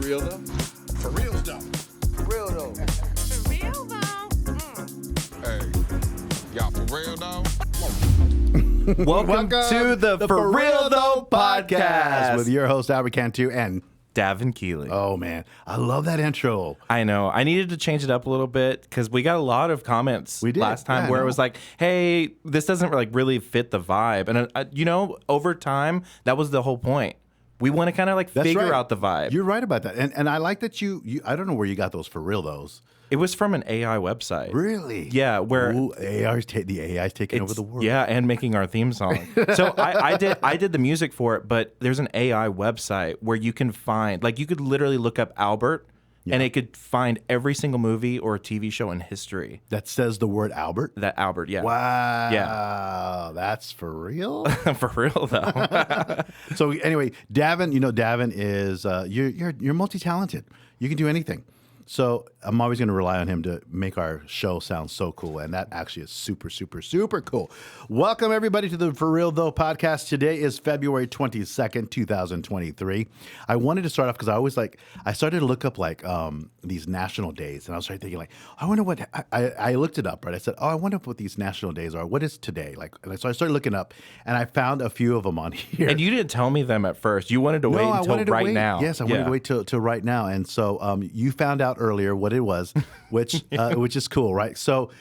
real though? For real though. For real though. For real though. Hey, y'all for real though? Welcome to the For Real Though podcast with your host, Davin Cantu, and Davin Keeley. oh man, I love that intro. I know. I needed to change it up a little bit because we got a lot of comments We did. last time Yeah, I where it know. was like, hey, this doesn't really fit the vibe. And, over time, that was the whole point. We want to kind of That's figure right. out the vibe. You're right about that, and I like that you. I don't know where you got those for real those. It was from an AI website. Really? Yeah, where Ooh, the AI's taking over the world. Yeah, and making our theme song. So I did the music for it, but there's an AI website where you can find, you could literally look up Albert, and it could find every single movie or TV show in history. That says the word Albert. That Albert, yeah. Wow. Yeah. That's for real. For real though. So anyway, Davin, Davin is you're multi-talented. You can do anything. So I'm always going to rely on him to make our show sound so cool, and that actually is super, super, super cool. Welcome everybody to the For Real Though podcast. Today is February 22nd, 2023. I wanted to start off because I started to look up these national days, and I was thinking I wonder what I looked it up, right? I said, I wonder what these national days are. What is today? So I started looking up, and I found a few of them on here. And you didn't tell me them at first. You wanted to wait until right now. Yes, I wanted to wait till right now. And so you found out earlier what it was, which is cool, right? So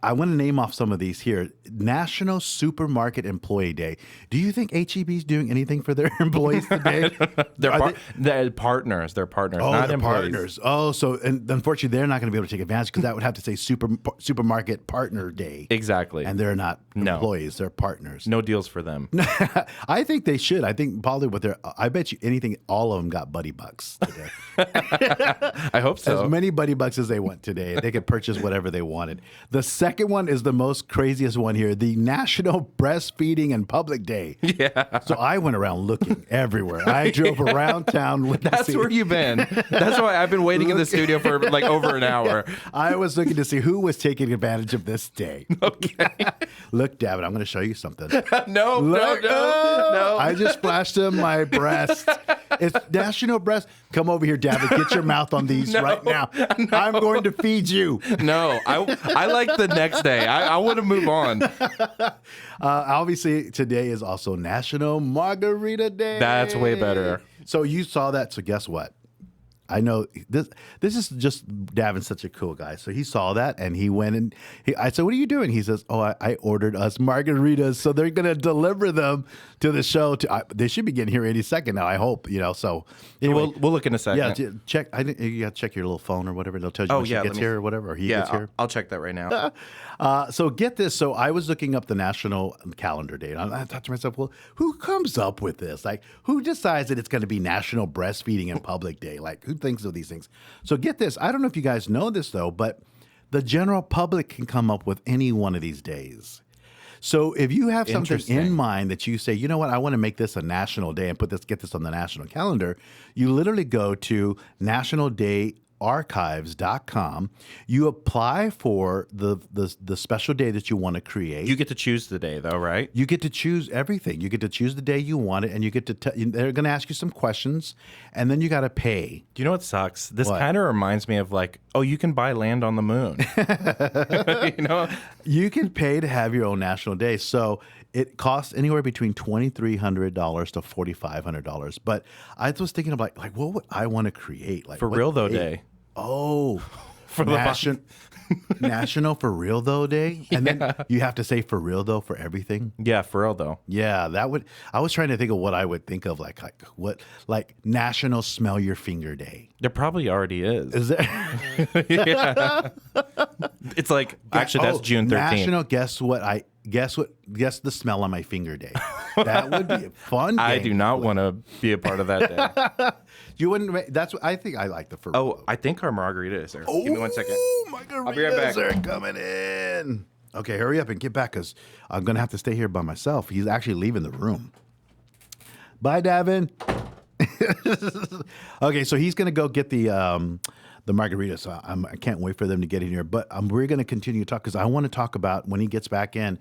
I want to name off some of these here. National Supermarket Employee Day. Do you think HEB is doing anything for their employees today? They're partners. They're partners, Oh, not they're employees. partners. Oh, so and unfortunately, they're not going to be able to take advantage because that would have to say Supermarket Partner Day. Exactly. And they're not No. employees; they're partners. No deals for them. I think they should. I think probably I bet you anything, all of them got buddy bucks today. I hope so. As many buddy bucks as they want today. They could purchase whatever they wanted. The second one is the most craziest one here, the National Breastfeeding in Public Day. Yeah. So I went around looking everywhere. I drove around town looking to That's see. where you've been. That's why I've been waiting in the studio for over an hour. I was looking to see who was taking advantage of this day. Okay. Look, Davin, I'm going to show you something. No. I just flashed him my breast. It's National Breast. Come over here, Davin. Get your mouth on these right now. I'm going to feed you. No, I like the next day. I want to move on. Obviously, today is also National Margarita Day. That's way better. So you saw that. So guess what? I know this is just Davin's such a cool guy. So he saw that and he went and I said, "What are you doing?" He says, "Oh, I ordered us margaritas, so they're going to deliver them to the show. They should be getting here any second now. I hope, So anyway, We'll look in a second. yeah, check. I think you got to check your little phone or whatever. They'll tell you when she gets here or whatever. Or he gets here. I'll check that right now. So get this. So I was looking up the national calendar date. And I thought to myself, well, who comes up with this? Who decides that it's going to be National Breastfeeding in Public Day? Who thinks of these things? So get this. I don't know if you guys know this, though, but the general public can come up with any one of these days. So if you have something in mind that you say, you know what, I want to make this a national day and get this on the national calendar, you literally go to nationaldayarchives.com. You apply for the special day that you want to create. You get to choose the day, though, right? You get to choose everything. You get to choose the day you want it, and you get to they're going to ask you some questions, and then you got to pay. Do you know what sucks? This What? kind of reminds me of you can buy land on the moon. You can pay to have your own national day. So it costs anywhere between $2,300 to $4,500. But I was thinking of what would I want to create? For Real Though Day. Oh, For the National For Real Though Day, and then you have to say for real though for everything. Yeah, for real though. Yeah, that would. I was trying to think of what I would think of National Smell Your Finger Day. There probably already is. Is there? Yeah. It's actually that's June 13th. National Guess the smell on my finger day. That would be a fun day. I do not want to be a part of that day. You wouldn't. That's what I think. I like the for. Oh, I think our margarita is there. Give me 1 second. Oh, margaritas I'll be right back. are coming in. Okay, hurry up and get back because I'm going to have to stay here by myself. He's actually leaving the room. Bye, Davin. Okay, so he's going to go get the margarita. So I can't wait for them to get in here. But we're going to continue to talk because I want to talk about when he gets back in.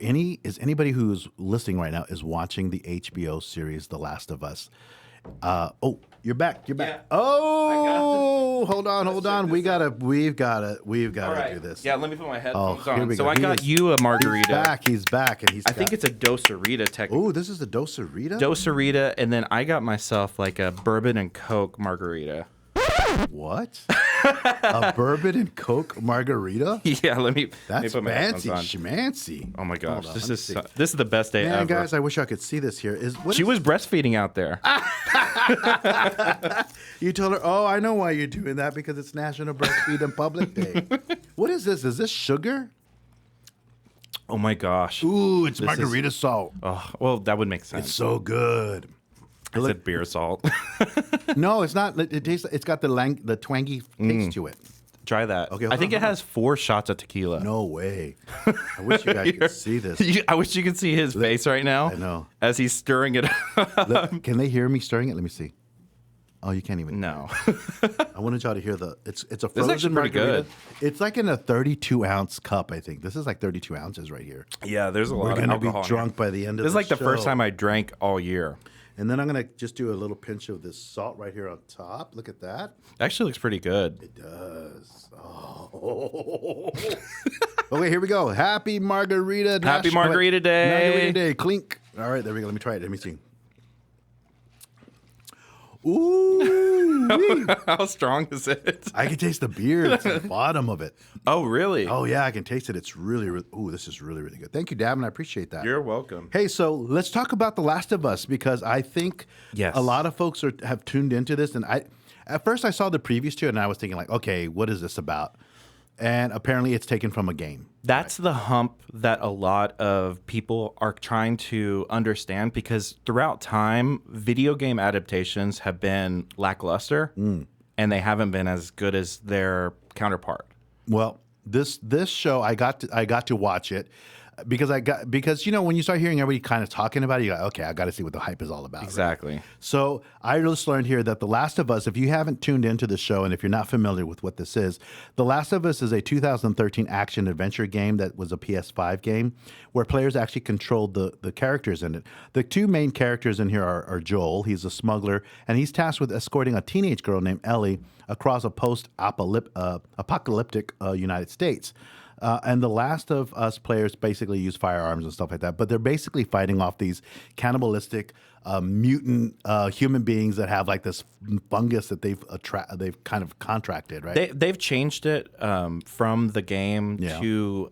Is anybody who's listening right now is watching the HBO series The Last of Us? Oh, you're back. You're back. Yeah. Oh, hold on. We've gotta All do this. Yeah, let me put my headphones here on. we So go. I got you a margarita. He's back, and I think it's a Dosarita technically. Oh, this is the Dosarita? Dosarita, and then I got myself like a bourbon and Coke margarita. What? A bourbon and Coke margarita? Yeah, let me That's put my fancy headphones on. schmancy. Oh my gosh, Hold on, this let me is see. this is the best day Man, ever. guys, I wish I could see this here. She was breastfeeding out there. You told her, oh, I know why you're doing that, because it's National Breastfeed in Public Day. What is this? Is this sugar? Oh my gosh. Ooh, it's This is- margarita salt. Oh, well, that would make sense. It's so good. I said beer salt. No, it's not. It tastes. It's got the twangy taste to it. Try that. Okay, I think it has 4 shots of tequila. No way. I wish you guys could see this. I wish you could see his face right now. I know. As he's stirring it up. Can they hear me stirring it? Let me see. Oh, you can't even. No. I wanted y'all to hear it's a is frozen actually pretty margarita. good. It's like in a 32-ounce cup, I think. This is like 32 ounces right here. Yeah, there's a We're lot of gonna be alcohol. drunk by the end of This is like the first show. time I drank all year. And then I'm gonna just do a little pinch of this salt right here on top. Look at that. Actually looks pretty good. It does. Oh. Okay, here we go. Happy Margarita. Happy Margarita Day. Margarita Day. Clink. All right, there we go. Let me try it. Let me see. Ooh. How strong is it? I can taste the beer. It's the bottom of it. Oh, really? Oh, yeah, I can taste it. It's really, ooh, this is really, really good. Thank you, Davin. I appreciate that. You're welcome. Hey, so let's talk about The Last of Us, because I think Yes. a lot of folks have tuned into this. And at first I saw the previews to it, and I was thinking like, okay, what is this about? And apparently it's taken from a game. That's the hump that a lot of people are trying to understand, because throughout time, video game adaptations have been lackluster and they haven't been as good as their counterpart. Well, this show I got to watch it because you know, when you start hearing everybody kind of talking about it, you're like, okay, I got to see what the hype is all about. right? Exactly. So I just learned here that The Last of Us, if you haven't tuned into the show and if you're not familiar with what this is, The Last of Us is a 2013 action adventure game that was a PS5 game where players actually controlled the characters in it. The 2 main characters in here are Joel, he's a smuggler, and he's tasked with escorting a teenage girl named Ellie across a post-apocalyptic United States. And The Last of Us players basically use firearms and stuff like that, but they're basically fighting off these cannibalistic mutant human beings that have like this fungus that they've kind of contracted, right? They've changed it from the game Yeah. to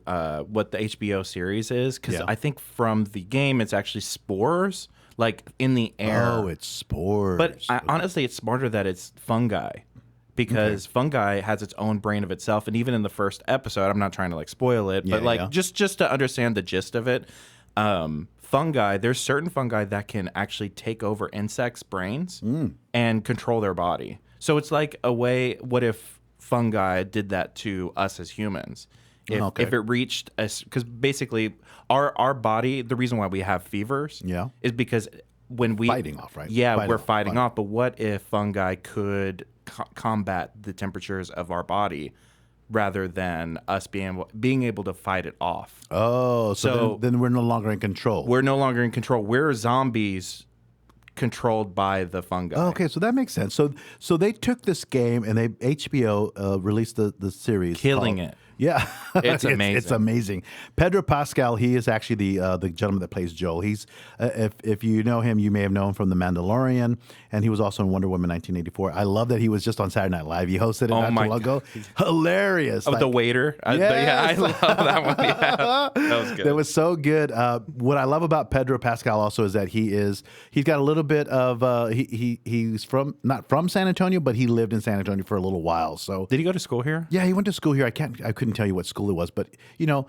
what the HBO series is, because Yeah. I think from the game it's actually spores, like in the air. Oh, it's spores. But honestly, it's smarter that it's fungi, because fungi has its own brain of itself. And even in the first episode, I'm not trying to like spoil it, but like yeah. just to understand the gist of it, fungi, there's certain fungi that can actually take over insects' brains and control their body. So it's like a way, what if fungi did that to us as humans? If it reached us, because basically our body, the reason why we have fevers is because when we Fighting off, right? Yeah, we're fighting off. But what if fungi could combat the temperatures of our body rather than us being able to fight it off? Oh, so then we're no longer in control. We're no longer in control. We're zombies controlled by the fungi. Oh, okay, so that makes sense. So they took this game and HBO released the series, Killing called- it. Yeah, It's amazing. It's amazing. Pedro Pascal, he is actually the gentleman that plays Joel. He's if you know him, you may have known him from The Mandalorian, and he was also in Wonder Woman 1984. I love that he was just on Saturday Night Live. He hosted it not too long ago. Hilarious. Oh, the waiter. Yeah, I Yes. love that one. Yeah, that was good. That was so good. What I love about Pedro Pascal also is that he's got a little bit of he's not from San Antonio, but he lived in San Antonio for a little while. So Did he go to school here? yeah, he went to school here. I couldn't tell you what school it was, but you know,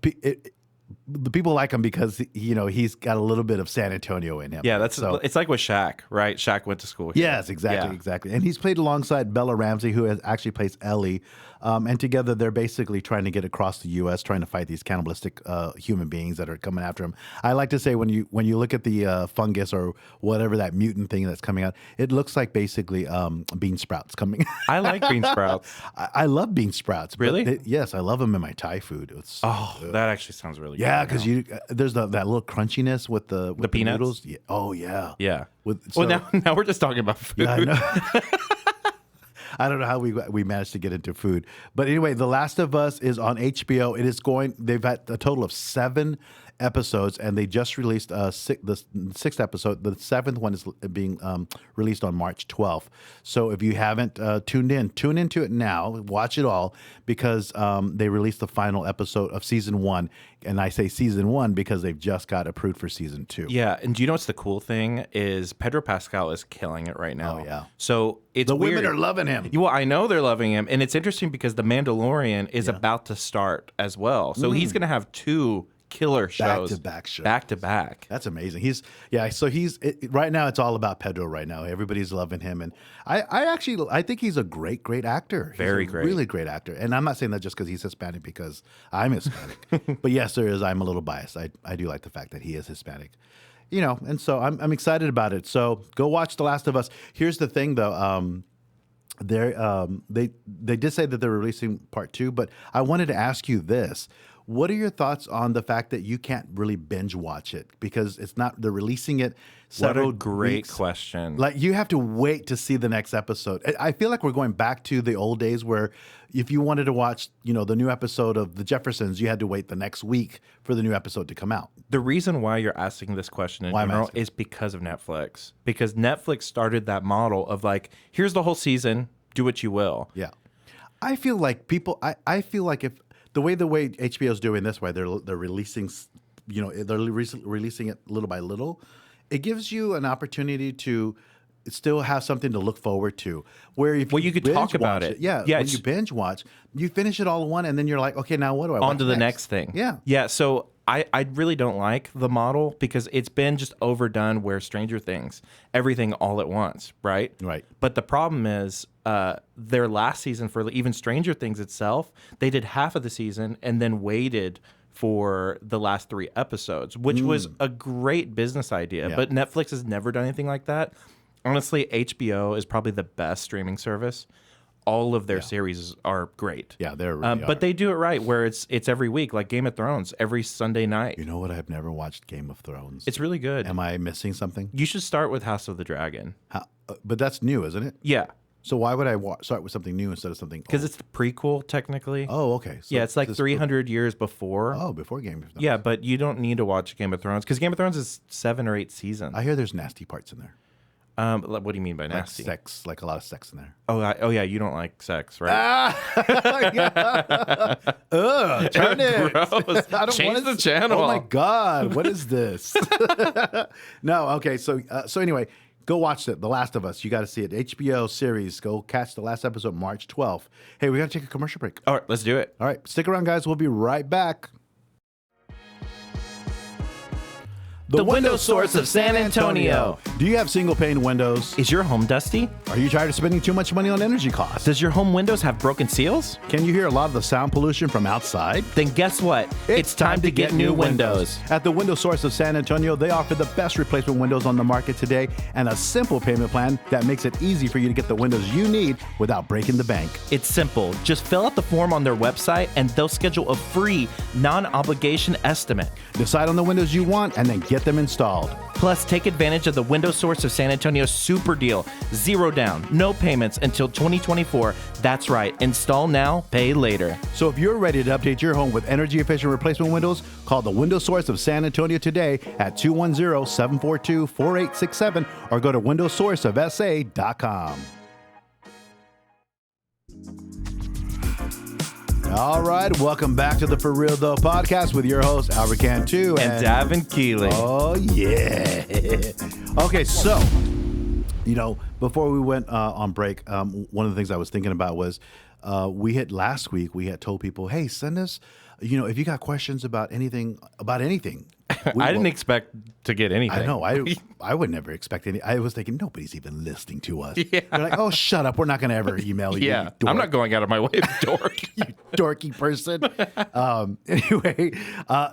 the people like him because he's got a little bit of San Antonio in him. Yeah, that's so. it's like with Shaq, right? Shaq went to school here. Yes, exactly, Yeah. exactly. And he's played alongside Bella Ramsey, who actually plays Ellie. And together they're basically trying to get across the U.S., trying to fight these cannibalistic human beings that are coming after him. I like to say when you look at the fungus or whatever that mutant thing that's coming out, it looks like basically bean sprouts coming. I like bean sprouts. I love bean sprouts. but Really? yes, I love them in my Thai food. Oh, that actually sounds really good. Yeah, because there's that little crunchiness with the peanuts? noodles. Yeah. Oh yeah. Yeah. Well, now we're just talking about food. Yeah, I know. I don't know how we managed to get into food, but anyway, The Last of Us is on HBO. It is going. They've had a total of 7 episodes, and they just released the 6th episode. The 7th one is being released on March 12th. So if you haven't tune into it now. Watch it all because they released the final episode of season 1, and I say season 1 because they've just got approved for season 2. Yeah, and do you know what's the cool thing is Pedro Pascal is killing it right now. Oh, yeah. So it's The weird. women are loving him. Well, I know they're loving him, and it's interesting because The Mandalorian is about to start as well. So he's going to have 2 killer shows Back-to-back shows. back to back. That's amazing. Right now it's all about Pedro right now. Everybody's loving him, and I think he's a great actor. He's Very a great. really great actor. And I'm not saying that just because he's Hispanic, because I'm Hispanic. But yes, I'm a little biased. I do like the fact that he is Hispanic. And so I'm excited about it. So go watch The Last of Us. Here's the thing, though. They did say that they're releasing part 2, but I wanted to ask you this. What are your thoughts on the fact that you can't really binge watch it because they're releasing it several What a great weeks. question. Like you have to wait to see the next episode. I feel like we're going back to the old days where if you wanted to watch, the new episode of The Jeffersons, you had to wait the next week for the new episode to come out. The reason why you're asking this question in Why am I general asking? is because of Netflix. Because Netflix started that model of like, here's the whole season, do what you will. Yeah. I feel like I feel like if the way HBO is doing this way, they're releasing, releasing it little by little. It gives you an opportunity to still have something to look forward to. Where if you could binge talk about watch it. yeah. Yeah, When it's- you binge watch, you finish it all in one, and then you're like, okay, now what do I watch On to the next thing. Yeah. Yeah. So I really don't like the model because it's been just overdone where Stranger Things, everything all at once, right? Right. But the problem is their last season for even Stranger Things itself, they did half of the season and then waited for the last 3 episodes, which was a great business idea. Yeah. But Netflix has never done anything like that. Honestly, HBO is probably the best streaming service. All of their series are great. Yeah, they're really But are. they do it right where it's every week, like Game of Thrones, every Sunday night. You know what? I've never watched Game of Thrones. It's really good. Am I missing something? You should start with House of the Dragon. But that's new, isn't it? Yeah, So why would I start with something new instead of something old? because it's the prequel technically. Oh, okay. So yeah, it's like this- 300 years before. Oh, before Game of Thrones. Yeah, but you don't need to watch Game of Thrones because Game of Thrones is 7 or 8 seasons. I hear there's nasty parts in there. What do you mean by Like nasty? sex, like a lot of sex in there. Oh yeah, you don't like sex, right? Ugh, turn it. Gross. I don't Change want the channel. Oh my God, what is this? No, okay. So anyway, go watch it. The Last of Us. You got to see it. HBO series. Go catch the last episode March 12th. Hey, we got to take a commercial break. All right, let's do it. All right, stick around, guys. We'll be right back. The window source of San Antonio. Do you have single pane windows? Is your home dusty? Are you tired of spending too much money on energy costs? Does your home windows have broken seals? Can you hear a lot of the sound pollution from outside? Then guess what? It's time to get new windows. At the Window Source of San Antonio, they offer the best replacement windows on the market today and a simple payment plan that makes it easy for you to get the windows you need without breaking the bank. It's simple. Just fill out the form on their website and they'll schedule a free, non-obligation estimate. Decide on the windows you want and then get them installed. Plus, take advantage of the Window Source of San Antonio super deal. 0 down, no payments until 2024. That's right. Install now, pay later. So if you're ready to update your home with energy efficient replacement windows, call the Window Source of San Antonio today at 210-742-4867 or go to windowsourceofsa.com. All right, welcome back to the For Real Though podcast with your host Albert Cantu And Davin Keeley. Oh yeah. Okay, so before we went on break, one of the things I was thinking about was last week we had told people, hey, send us, if you got questions about anything. I didn't expect to get anything. I know. I would never expect any. I was thinking nobody's even listening to us. Yeah. They're like, oh, shut up. We're not going to ever email you. Yeah, You dork. I'm not going out of my way, dork. You dorky person. Anyway,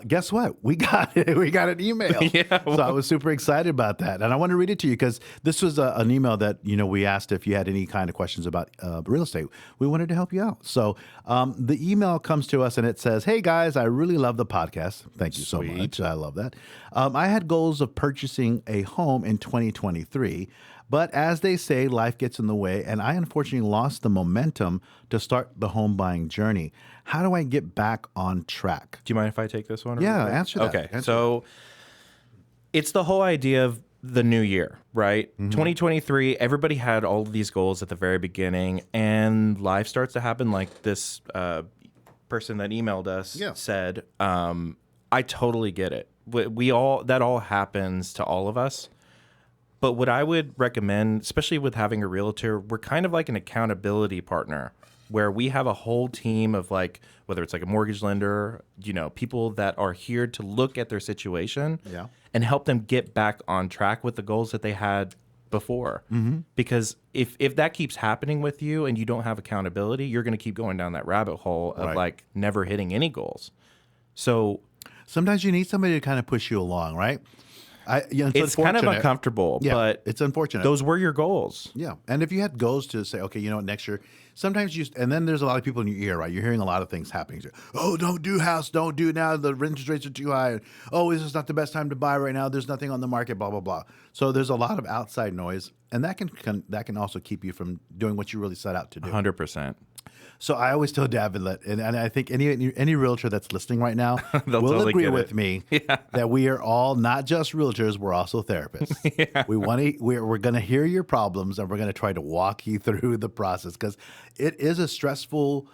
guess what? We got it. We got an email. Yeah, So I was super excited about that, and I want to read it to you because this was an email that we asked if you had any kind of questions about real estate. We wanted to help you out. So the email comes to us and it says, "Hey guys, I really love the podcast. Thank you so much. I love that. I had goals of purchasing a home in 2023." But as they say, life gets in the way, and I unfortunately lost the momentum to start the home buying journey. How do I get back on track? Do you mind if I take this one? Yeah, answer that. Okay, so it's the whole idea of the new year, right? 2023, everybody had all of these goals at the very beginning, and life starts to happen like this person that emailed us said. I totally get it. That all happens to all of us. But what I would recommend, especially with having a realtor, we're kind of like an accountability partner where we have a whole team of like, whether it's like a mortgage lender, people that are here to look at their situation and help them get back on track with the goals that they had before. Because if that keeps happening with you and you don't have accountability, you're going to keep going down that rabbit hole of like never hitting any goals. So sometimes you need somebody to kind of push you along, right? It's kind of uncomfortable, but it's unfortunate. Those were your goals. Yeah. And if you had goals to say, okay, next year, sometimes and then there's a lot of people in your ear, right? You're hearing a lot of things happening. Oh, don't do house. Don't do it now. The interest rates are too high. Oh, this is not the best time to buy right now. There's nothing on the market, blah, blah, blah. So there's a lot of outside noise. And that can also keep you from doing what you really set out to do. 100%. So I always tell Davin and I think any realtor that's listening right now will totally agree get with it. me that we are all not just realtors, we're also therapists. We're going to hear your problems and we're going to try to walk you through the process because it is a stressful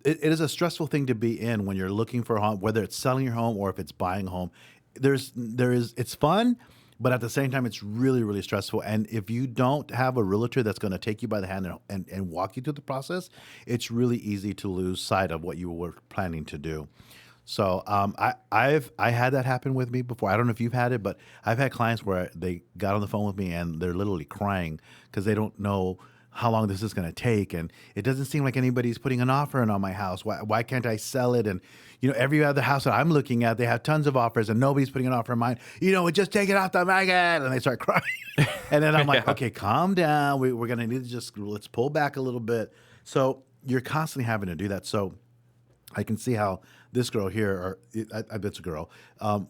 thing to be in when you're looking for a home, whether it's selling your home or if it's buying a home. It's fun. But at the same time, it's really, really stressful. And if you don't have a realtor that's going to take you by the hand and walk you through the process, it's really easy to lose sight of what you were planning to do. So I had that happen with me before. I don't know if you've had it, but I've had clients where they got on the phone with me and they're literally crying because they don't know how long this is going to take. And it doesn't seem like anybody's putting an offer in on my house. Why can't I sell it? And, every other house that I'm looking at, they have tons of offers and nobody's putting an offer in mine. Just take it off the market. And they start crying. And then I'm like, okay, calm down. We're going to need to let's pull back a little bit. So you're constantly having to do that. So I can see how this girl here, I bet it's a girl,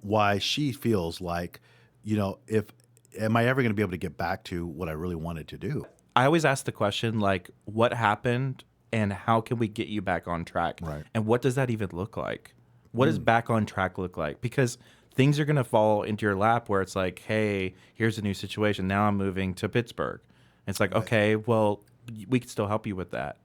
why she feels like, am I ever going to be able to get back to what I really wanted to do? I always ask the question, like, what happened and how can we get you back on track? Right. And what does that even look like? What does back on track look like? Because things are going to fall into your lap where it's like, hey, here's a new situation. Now I'm moving to Pittsburgh. And it's like, okay, well, we can still help you with that.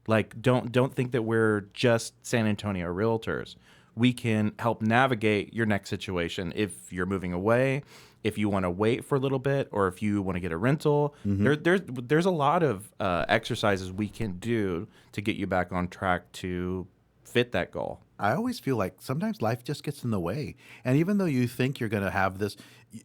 Like, don't think that we're just San Antonio realtors. We can help navigate your next situation. If you're moving away, if you want to wait for a little bit, or if you want to get a rental, there's a lot of exercises we can do to get you back on track to fit that goal. I always feel like sometimes life just gets in the way. And even though you think you're going to have this,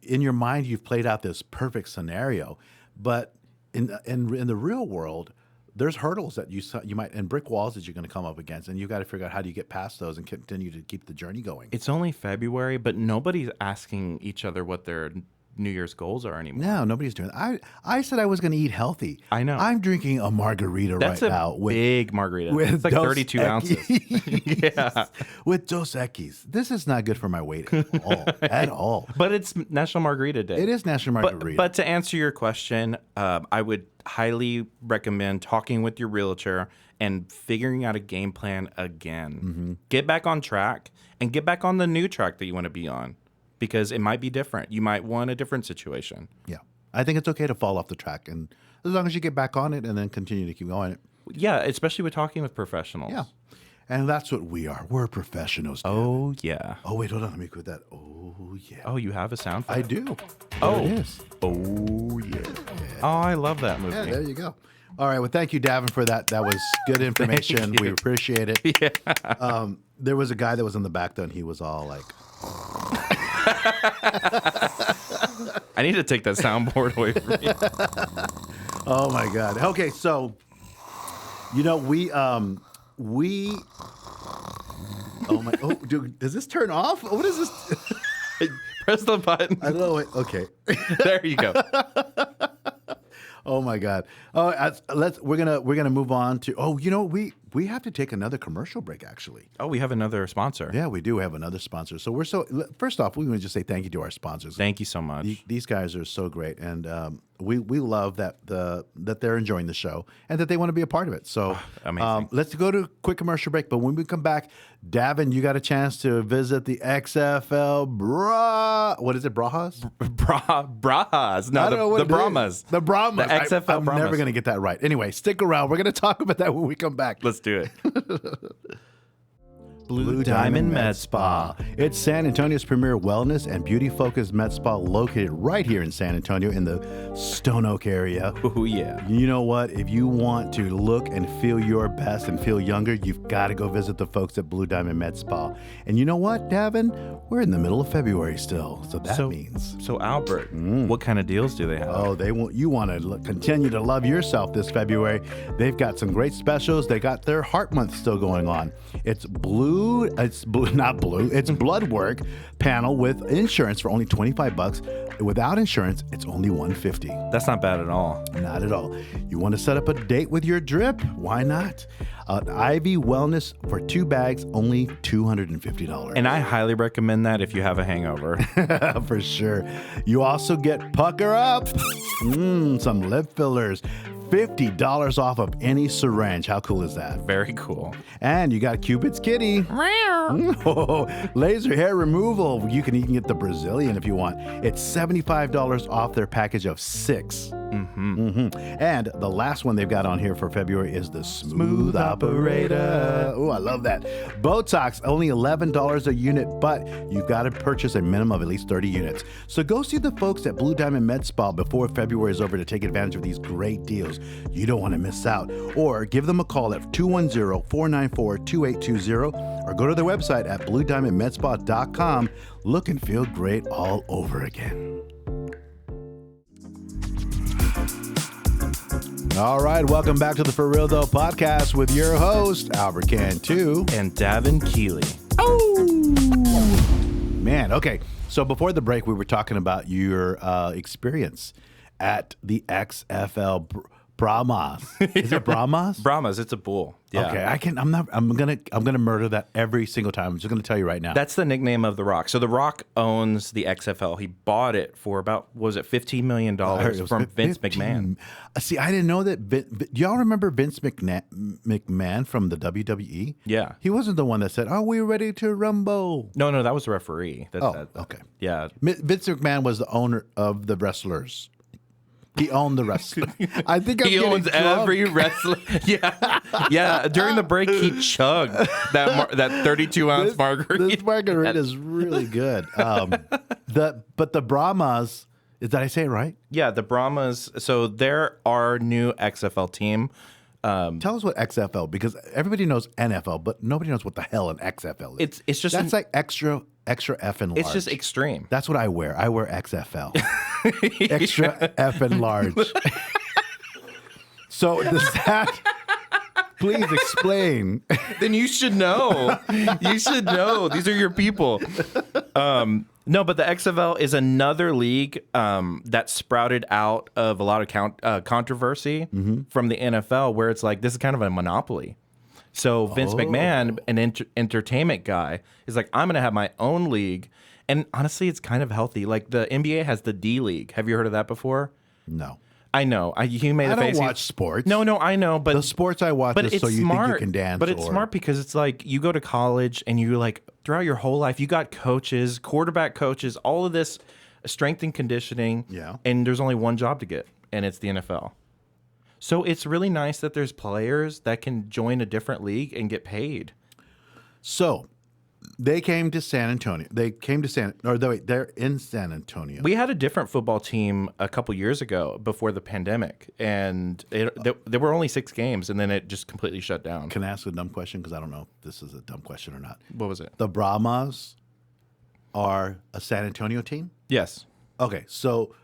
in your mind, you've played out this perfect scenario. But in the real world, there's hurdles that you might, and brick walls that you're going to come up against. And you've got to figure out how do you get past those and continue to keep the journey going. It's only February, but nobody's asking each other what their New Year's goals are anymore. No, nobody's doing that. I said I was going to eat healthy. I know. I'm drinking a margarita That's right now. That's a big margarita. It's like Dos 32 ounces. Yeah. With Dos Equis. This is not good for my weight at all. But it's National Margarita Day. It is National Margarita. But to answer your question, I would highly recommend talking with your realtor and figuring out a game plan again. Get back on track and get back on the new track that you want to be on. Because it might be different. You might want a different situation. Yeah. I think it's okay to fall off the track. And as long as you get back on it and then continue to keep going. Yeah, especially with talking with professionals. Yeah. And that's what we are. We're professionals. Oh, yeah. Oh, wait, hold on. Let me quit that. Oh, yeah. Oh, you have a sound for I it? do. Oh. There it is. Oh, yeah. Oh, I love that movie. Yeah, there you go. All right. Well, thank you, Davin, for that. That was good information. We appreciate it. Yeah. There was a guy that was in the back, though, and he was all like... I need to take that soundboard away from me. Oh my God. Okay, so we oh my dude, does this turn off? What is this? Press the button. I don't know. Okay. There you go. Oh my God. Oh, we're gonna move on to. Oh, we have to take another commercial break actually. Oh, we have another sponsor. Yeah, we do have another sponsor. So first off, we want to just say thank you to our sponsors. Thank you so much. These guys are so great, and we love that they're enjoying the show and that they want to be a part of it. So Amazing. Let's go to a quick commercial break. But when we come back, Davin, you got a chance to visit the XFL What is it, Brahmas? Brahmas. No, I don't know what the it Brahmas. is. The Brahmas. The XFL I'm Brahmas. never going to get that right. Anyway, stick around. We're going to talk about that when we come back. Let's do it. Blue Diamond Med Spa. It's San Antonio's premier wellness and beauty-focused med spa located right here in San Antonio in the Stone Oak area. Oh, yeah. You know what? If you want to look and feel your best and feel younger, you've got to go visit the folks at Blue Diamond Med Spa. And you know what, Davin? We're in the middle of February still, so that means... So, Albert, what kind of deals do they have? Oh, you want to continue to love yourself this February. They've got some great specials. They got their Heart Month still going on. It's blood work panel with insurance for only $25. Without insurance, it's only $150. That's not bad at all. Not at all. You want to set up a date with your drip? Why not? IV Wellness for 2 bags, only $250. And I highly recommend that if you have a hangover. For sure. You also get Pucker Up. Some lip fillers. $50 off of any syringe. How cool is that? Very cool. And you got Cupid's Kitty. Laser hair removal. You can even get the Brazilian if you want. It's $75 off their package of 6. And the last one they've got on here for February is the Smooth Operator. Oh, I love that. Botox, only $11 a unit, but you've got to purchase a minimum of at least 30 units. So go see the folks at Blue Diamond Med Spa before February is over to take advantage of these great deals. You don't want to miss out. Or give them a call at 210-494-2820 or go to their website at bluediamondmedspa.com. Look and feel great all over again. All right, welcome back to the For Real Though podcast with your host, Albert Cantu. And Davin Keeley. Man, okay. So before the break, we were talking about your experience at the XFL Brahmas. Is it Brahmas? Brahmas, it's a bull. Yeah. Okay, I'm gonna murder that every single time. I'm just gonna tell you right now. That's the nickname of The Rock. So The Rock owns the XFL. He bought it for about, what was it, $15 million from Vince McMahon. See, I didn't know that. Do y'all remember Vince McMahon from the WWE? Yeah. He wasn't the one that said, "Are we ready to rumble?" No, that was the referee. That said that. Okay. Yeah. Vince McMahon was the owner of the wrestlers. He owned the wrestler. I think he owns every wrestler. Yeah. During the break, he chugged that 32-ounce margarita. This margarita is really good. But the Brahmas, did I say it right? Yeah, the Brahmas. So they're our new XFL team. Tell us what XFL, because everybody knows NFL, but nobody knows what the hell an XFL is. It's just that's like extra F and large. It's just extreme. That's what I wear. I wear XFL. Extra F and large. So does that? Please explain. Then you should know. You should know. These are your people. No, but the XFL is another league that sprouted out of a lot of controversy from the NFL, where it's like, this is kind of a monopoly. So Vince McMahon, an entertainment guy, is like, I'm going to have my own league. And honestly, it's kind of healthy. Like the NBA has the D League. Have you heard of that before? No. I know. You made a face. I don't watch sports. No, I know. But the sports I watch is so you think you can dance. But it's smart because it's like you go to college and you like throughout your whole life, you got coaches, quarterback coaches, all of this strength and conditioning. Yeah. And there's only one job to get, and it's the NFL. So it's really nice that there's players that can join a different league and get paid. So they came to San Antonio. They're in San Antonio. We had a different football team a couple years ago before the pandemic, and there were only 6 games, and then it just completely shut down. Can I ask a dumb question? Because I don't know if this is a dumb question or not. What was it? The Brahmas are a San Antonio team? Yes. Okay, so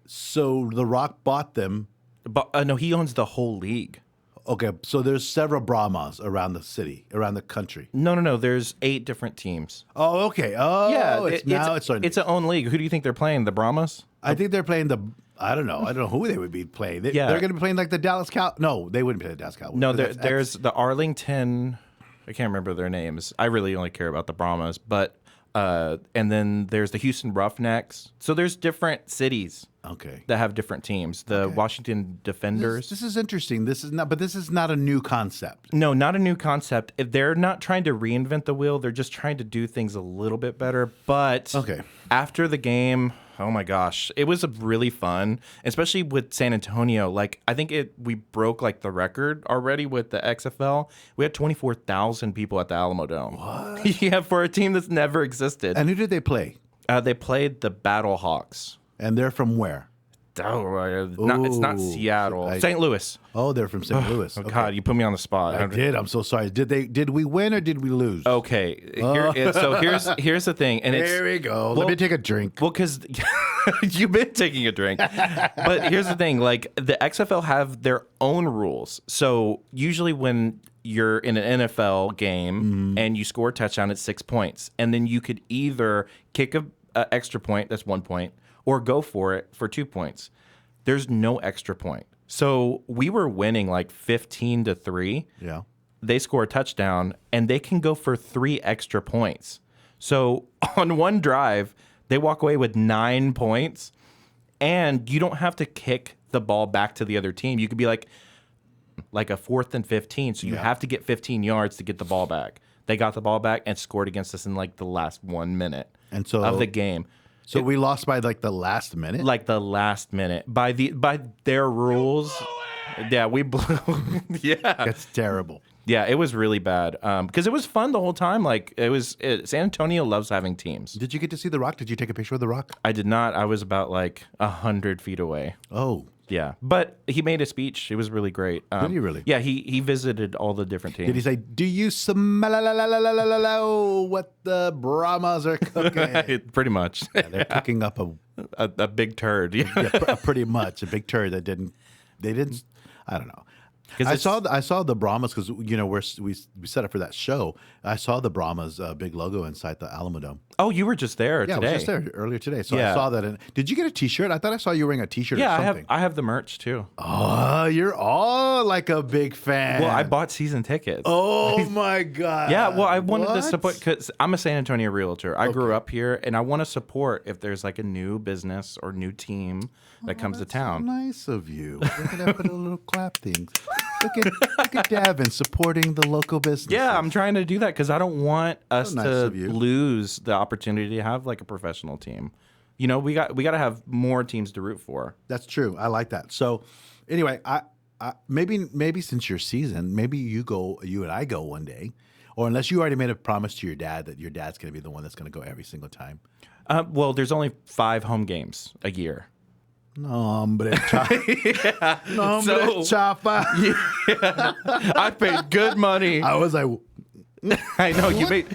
So The Rock bought them. But no, he owns the whole league. Okay, so there's several Brahmas around the city, around the country. No. There's 8 different teams. Oh, okay. Oh, Yeah, it's an own league. Who do you think they're playing? The Brahmas? I think they're playing I don't know who they would be playing. They're going to be playing like the Dallas Cow. No, they wouldn't play the Dallas Cowboys. No, there's the Arlington. I can't remember their names. I really only care about the Brahmas, but and then there's the Houston Roughnecks. So there's different cities. Okay. That have different teams. The Washington Defenders. This is interesting. This is not a new concept. No, not a new concept. If they're not trying to reinvent the wheel. They're just trying to do things a little bit better. But after the game, oh my gosh, it was really fun, especially with San Antonio. Like I think we broke like the record already with the XFL. We had 24,000 people at the Alamo Dome. What? Yeah, for a team that's never existed. And who did they play? They played the Battle Hawks. And they're from where? It's not Seattle. St. Louis. Oh, they're from St. Louis. Oh, God, you put me on the spot. I did. I'm so sorry. Did we win or did we lose? Okay. Here's the thing. And there we go. Let me take a drink. Well, because you've been taking a drink. But here's the thing. Like, the XFL have their own rules. So usually when you're in an NFL game and you score a touchdown, it's 6 points. And then you could either kick a extra point, that's 1 point, or go for it for 2 points. There's no extra point. So we were winning like 15-3. Yeah. They score a touchdown and they can go for 3 extra points. So on one drive, they walk away with 9 points and you don't have to kick the ball back to the other team. You could be like a 4th and 15. So you have to get 15 yards to get the ball back. They got the ball back and scored against us in like the last 1 minute of the game. So we lost by like the last minute? Like the last minute. By their rules. Yeah, we blew. Yeah. That's terrible. Yeah, it was really bad. Because it was fun the whole time. Like San Antonio loves having teams. Did you get to see The Rock? Did you take a picture of The Rock? I did not. I was about like 100 feet away. Oh. Yeah, but he made a speech. It was really great. Did he really? Yeah, he visited all the different teams. Did he say, "Do you smell what the Brahmas are cooking"? Pretty much. Yeah, they're cooking up a big turd. Pretty much a big turd that they didn't. I don't know. I saw the Brahmas because we set up for that show. I saw the Brahmas big logo inside the Alamo Dome. Oh, you were just there today? Yeah, I was just there earlier today. So I saw that. Did you get a T-shirt? I thought I saw you wearing a T-shirt. Yeah, or something. I have the merch too. Oh, you're all like a big fan. Well, I bought season tickets. Oh my God. Yeah, well, I wanted to support because I'm a San Antonio realtor. I grew up here, and I want to support if there's like a new business or new team that comes to town. So nice of you. Look at that, put a little clap things. Look at Davin supporting the local business. Yeah, I'm trying to do that because I don't want us to lose the opportunity to have like a professional team. We got to have more teams to root for. That's true. I like that. So, anyway, I maybe since your season, maybe you and I go one day, or unless you already made a promise to your dad that your dad's going to be the one that's going to go every single time. Well, there's only 5 home games a year. No, hombre, chapa. No, hombre, chapa. Yeah. I paid good money. I was like, I know you made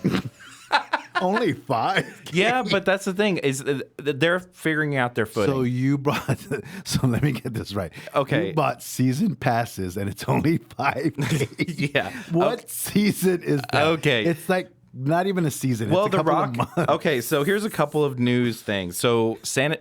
only 5. Yeah, but that's the thing is they're figuring out their footing. So you bought. So let me get this right. Okay, you bought season passes, and it's only 5 days. Yeah. What season is that? Okay, it's like. Not even a season. Well, it's a The couple Rock. Of months. Okay, so here's a couple of news things. So San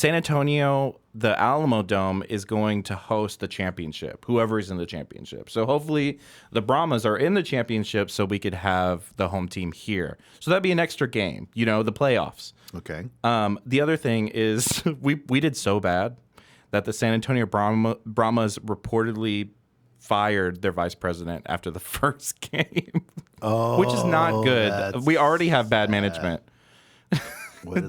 Antonio, the Alamo Dome is going to host the championship. Whoever is in the championship. So hopefully the Brahmas are in the championship, so we could have the home team here. So that'd be an extra game. The playoffs. Okay. The other thing is we did so bad that the San Antonio Brahmas reportedly fired their vice president after the first game. Oh, which is not good. We already have bad management.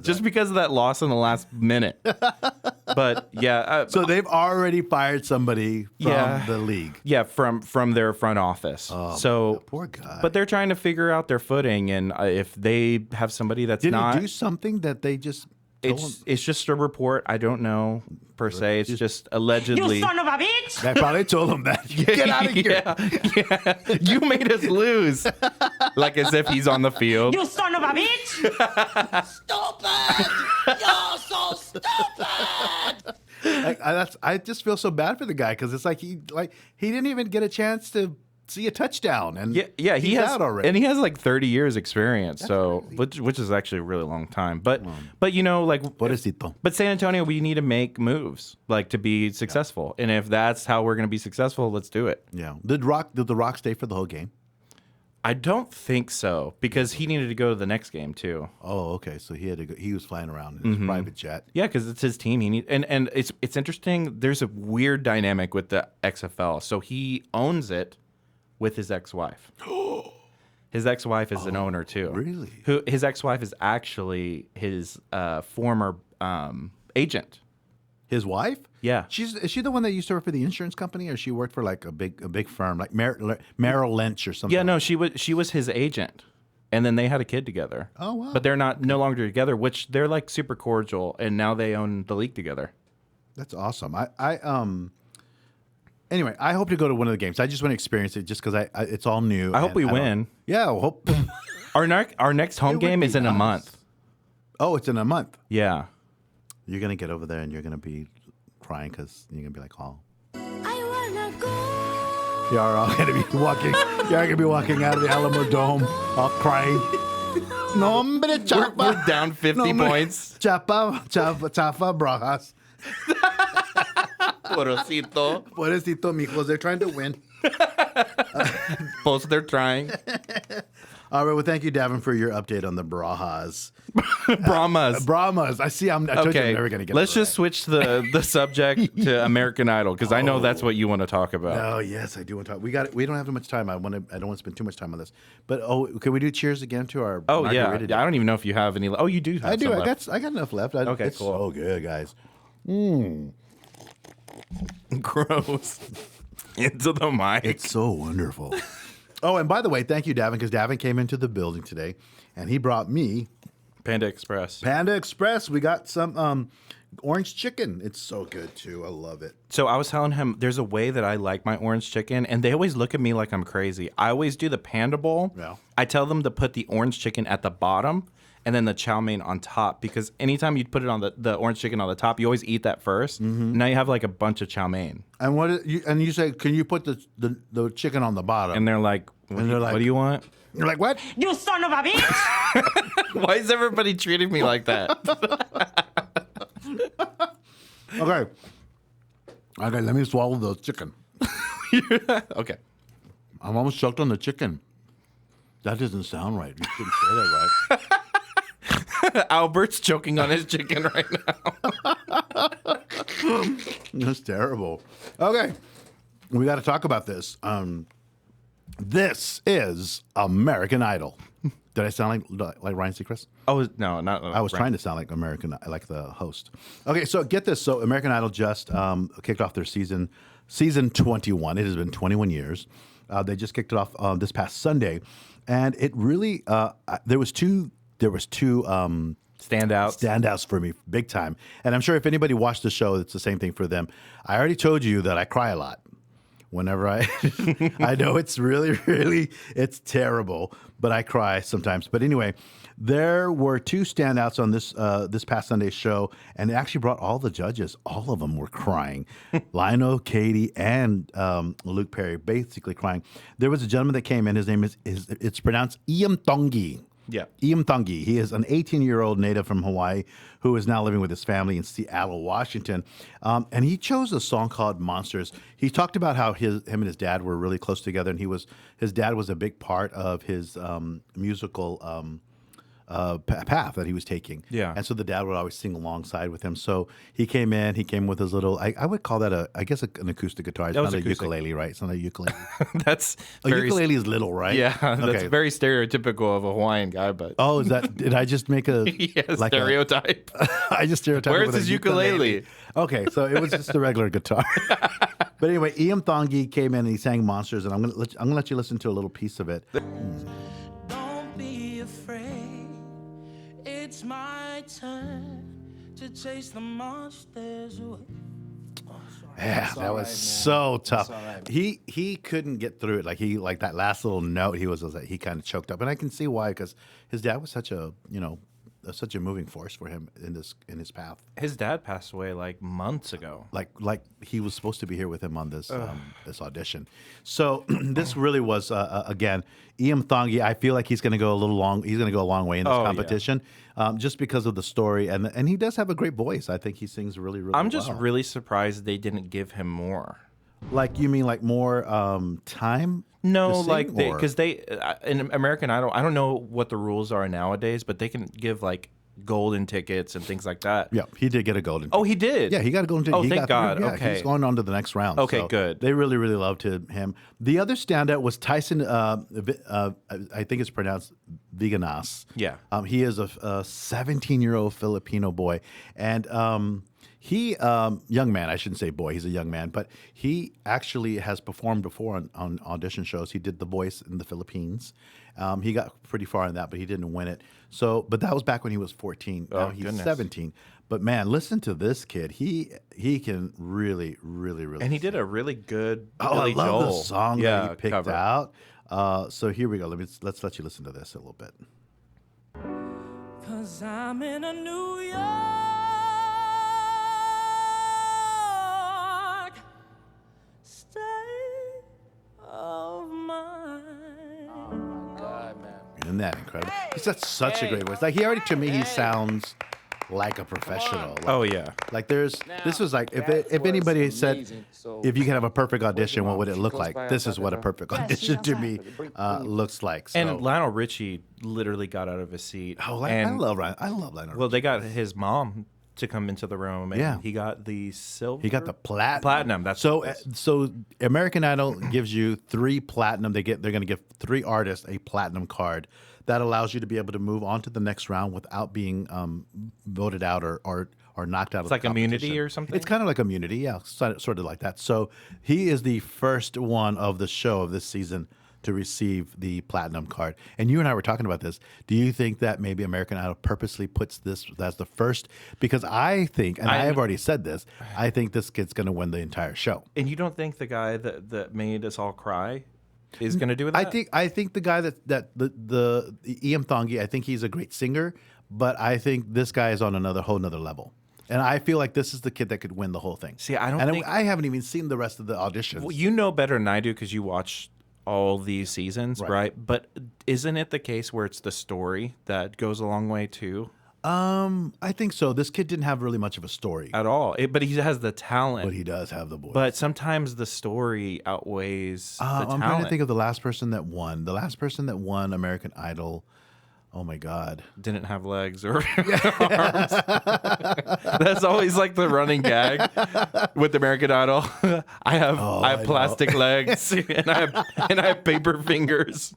Just because of that loss in the last minute. But yeah. So they've already fired somebody from the league. Yeah, from their front office. Oh, so poor guy. But they're trying to figure out their footing, and if they have somebody that's Did he do something that they just? It's just a report. I don't know per se. It's just allegedly. You son of a bitch! They probably told him that. Get out of here! Yeah. You made us lose. Like as if he's on the field. You son of a bitch! Stupid! You're so stupid! I just feel so bad for the guy because it's like he didn't even get a chance to see a touchdown, and yeah, he's out already, and he has like 30 years experience, so which is actually a really long time. But you know, like, Pobrecito. but San Antonio, we need to make moves like to be successful, and if that's how we're going to be successful, let's do it. Yeah. Did the Rock stay for the whole game? I don't think so because he needed to go to the next game too. Oh, okay. So he had to go. He was flying around in his private jet. Yeah, because it's his team. And it's interesting. There's a weird dynamic with the XFL. So he owns it with his ex-wife. His ex-wife is an owner too. Really? His ex-wife is actually his former agent. His wife? Yeah. Is she the one that used to work for the insurance company, or she worked for like a big firm like Merrill Lynch or something? Yeah, no, she was his agent, and then they had a kid together. Oh, wow. But they're no longer together, which they're like super cordial, and now they own the league together. That's awesome. Anyway, I hope to go to one of the games. I just want to experience it, just because it's all new. I hope we win. Yeah, I hope. Our next home game is in a month. Oh, it's in a month. Yeah. You're gonna get over there and you're gonna be crying because you're gonna be like, "Oh." I wanna go. You're all gonna be walking. You're gonna be walking out of the Alamo Dome, all crying. No, hombre, chapa. We're down 50 points. Chapa, Brahmas. Pobrecito. Pobrecito, mijos. They're trying to win. Both they're trying. All right. Well, thank you, Davin, for your update on the Brahmas. Brahmas. I see. I told you Okay, I'm never gonna get. let's it just right. switch the subject to American Idol because I know that's what you want to talk about. Oh yes, I do want to talk. We don't have much time. I don't want to spend too much time on this. But can we do cheers again to our? Oh yeah. margarita day? I don't even know if you have any. Oh, you do. Have I do. some I left. got enough left. Okay, it's cool. So good, guys. Gross. Into the mic. It's so wonderful. Oh, and by the way, thank you, Davin, because Davin came into the building today, and he brought me Panda Express. Panda Express. We got some orange chicken. It's so good too. I love it. So I was telling him there's a way that I like my orange chicken, and they always look at me like I'm crazy. I always do the Panda Bowl. Yeah. I tell them to put the orange chicken at the bottom and then the chow mein on top because anytime you put it on the orange chicken on the top, you always eat that first. Now you have like a bunch of chow mein. And you say, can you put the chicken on the bottom? And they're like, what do you want? You're like, what? You son of a bitch! Why is everybody treating me like that? Okay. Okay, let me swallow the chicken. Okay. I'm almost choked on the chicken. That doesn't sound right. You shouldn't say that, right? Albert's choking on his chicken right now. That's terrible. Okay. We got to talk about this. This is American Idol. Did I sound like Ryan Seacrest? Oh, no, not. I was trying to sound like the host. Okay, so get this. So American Idol just kicked off their season 21. It has been 21 years. They just kicked it off this past Sunday, and it really there was two standouts for me, big time. And I'm sure if anybody watched the show, it's the same thing for them. I already told you that I cry a lot whenever I know it's really it's terrible, but I cry sometimes. But anyway, there were two standouts on this past Sunday's show, and it actually brought all the judges. All of them were crying. Lionel, Katie, and Luke Perry basically crying. There was a gentleman that came in. His name it's pronounced Iam Tongi. Yeah. Iam Tongi. He is an 18-year-old native from Hawaii who is now living with his family in Seattle, Washington. And he chose a song called Monsters. He talked about how him and his dad were really close together, and his dad was a big part of his musical path that he was taking. Yeah. And so the dad would always sing alongside with him. So he came with his little, I would call that an acoustic guitar. It's not a ukulele, right? It's not a ukulele. That's A ukulele is little, right? Yeah, that's Okay. very stereotypical of a Hawaiian guy, but Oh, did I just make a stereotype. I just stereotyped. Where's with a his ukulele? Okay, so it was just a regular guitar. But anyway, Iam Tongi came in and he sang Monsters, and I'm gonna let you listen to a little piece of it. Don't be afraid, it's my turn to chase the monsters away. Yeah, that was so tough. He couldn't get through it. Like that last little note, he kind of choked up, and I can see why, because his dad was such a such a moving force for him in his path. His dad passed away like months ago. Like he was supposed to be here with him on this this audition. So this really was again, Ian Thongi. I feel like he's going to go a little long. He's going to go a long way in this competition, just because of the story and he does have a great voice. I think he sings really really. I'm just well. really surprised they didn't give him more. Like you mean like more time? No, to sing, like or- because they in American Idol. I don't know what the rules are nowadays, but they can give like golden tickets and things like that. Yeah, he did get a golden. Oh, he did. Yeah, he got a golden ticket. Oh, He thank got God. through. Yeah, Okay. he's going on to the next round. Okay, So good. They really, really loved him. The other standout was Tyson. I think it's pronounced Viganas. Yeah. He is a 17-year-old Filipino boy, and he young man. I shouldn't say boy. He's a young man, but he actually has performed before on audition shows. He did The Voice in the Philippines. He got pretty far in that, but he didn't win it. So, but that was back when he was 14. Now he's goodness. 17. But man, listen to this kid. He can really, really, really. And he did sing. a really good Oh, Billy I love Joel the song that he picked cover. out. So here we go. Let's let you listen to this a little bit. 'Cause I'm in a New York state of mind. Isn't that incredible? He's got such a great voice. Like he already, to me, he sounds like a professional. Like, Oh yeah. Like this was like if anybody said if you could have a perfect audition, what would it look like? This is what a perfect audition to me looks like. So, And Lionel Richie literally got out of his seat. I and, love Lionel. Well, they got his mom to come into the room, and Yeah. he got the silver. He got the platinum. Platinum, that's so. what it is. So American Idol gives you 3 platinum. They're going to give 3 artists a platinum card that allows you to be able to move on to the next round without being voted out or knocked out. It's of like the immunity competition. or something? It's kind of like immunity, yeah, sort of like that. So he is the first one of the show of this season to receive the platinum card. And you and I were talking about this. Do you think that maybe American Idol purposely puts this as the first? Because I think, and I have already said this, I think this kid's going to win the entire show. And you don't think the guy that made us all cry is going to do that? I think the guy that the Ian Thongi, I think he's a great singer, but I think this guy is on whole nother level. And I feel like this is the kid that could win the whole thing. See, I don't and think- I haven't even seen the rest of the auditions. Well, you know better than I do because you watch all these seasons, right? But isn't it the case where it's the story that goes a long way too? I think so. This kid didn't have really much of a story, At all. But he has the talent. but he does have the voice. But sometimes the story outweighs the talent. I'm trying to think of the last person that won. The last person that won American Idol. Oh my God. Didn't have legs or arms. That's always like the running gag with American Idol. I have plastic legs and I have paper fingers.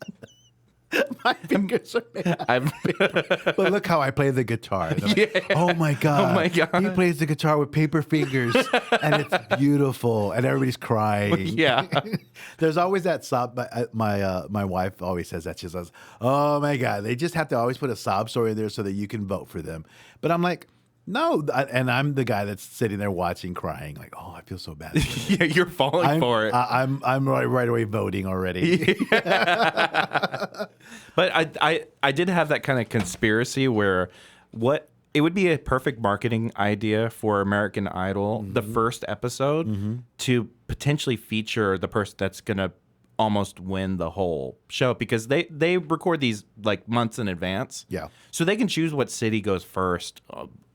My fingers are made. I've But look how I play the guitar. And I'm like, oh my God. Oh my God. He plays the guitar with paper fingers and it's beautiful and everybody's crying. yeah. There's always that sob. My wife always says that. She says, "Oh my God, they just have to always put a sob story in there so that you can vote for them." But I'm like, no, and I'm the guy that's sitting there watching, crying, like, "Oh, I feel so bad." Yeah, you're falling for it. I'm right away voting already. But I did have that kind of conspiracy where it would be a perfect marketing idea for American Idol, the first episode, to potentially feature the person that's going to almost win the whole show because they record these like months in advance. Yeah. So they can choose what city goes first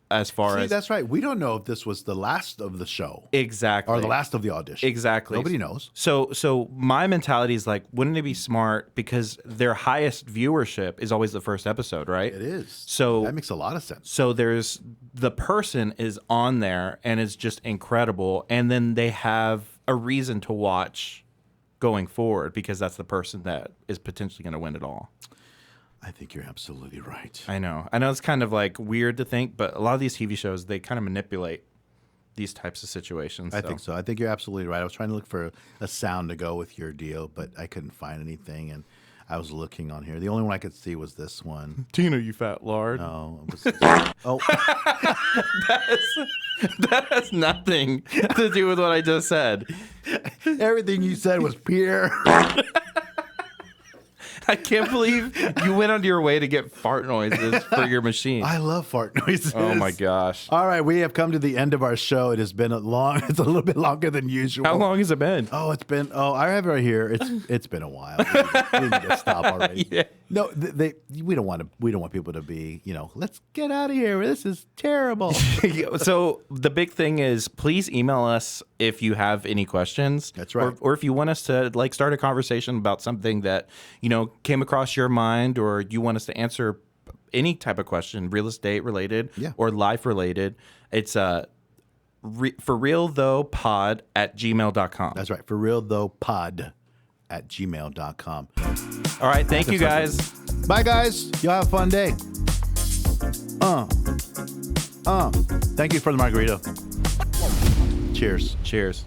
as far See, as that's right. We don't know if this was the last of the show exactly or the last of the audition. Exactly. Nobody knows. So my mentality is like, wouldn't it be smart because their highest viewership is always the first episode, right? It is. So that makes a lot of sense. So there's the person is on there and it's just incredible, and then they have a reason to watch going forward because that's the person that is potentially going to win it all. I think you're absolutely right. I know it's kind of like weird to think, but a lot of these TV shows, they kind of manipulate these types of situations. I think so. I think you're absolutely right. I was trying to look for a sound to go with your deal, but I couldn't find anything. And I was looking on here. The only one I could see was this one. Tina, you fat lard. No. It was, oh, That has nothing to do with what I just said. everything you said was pure. I can't believe you went on your way to get fart noises for your machine. I love fart noises. Oh my gosh. All right, we have come to the end of our show. It has been it's a little bit longer than usual. How long has it been? I have it right here. It's been a while. We need to stop already. Yeah. No, we don't want people to be, let's get out of here. This is terrible. So the big thing is, please email us if you have any questions. That's right. Or if you want us to start a conversation about something that, came across your mind, or you want us to answer any type of question, real estate related or life related. It's ForRealThoPod@gmail.com. That's right. ForRealThoPod@gmail.com. All right. Thank you, guys. Bye, guys. Y'all have a fun day. Thank you for the margarita. Cheers. Cheers.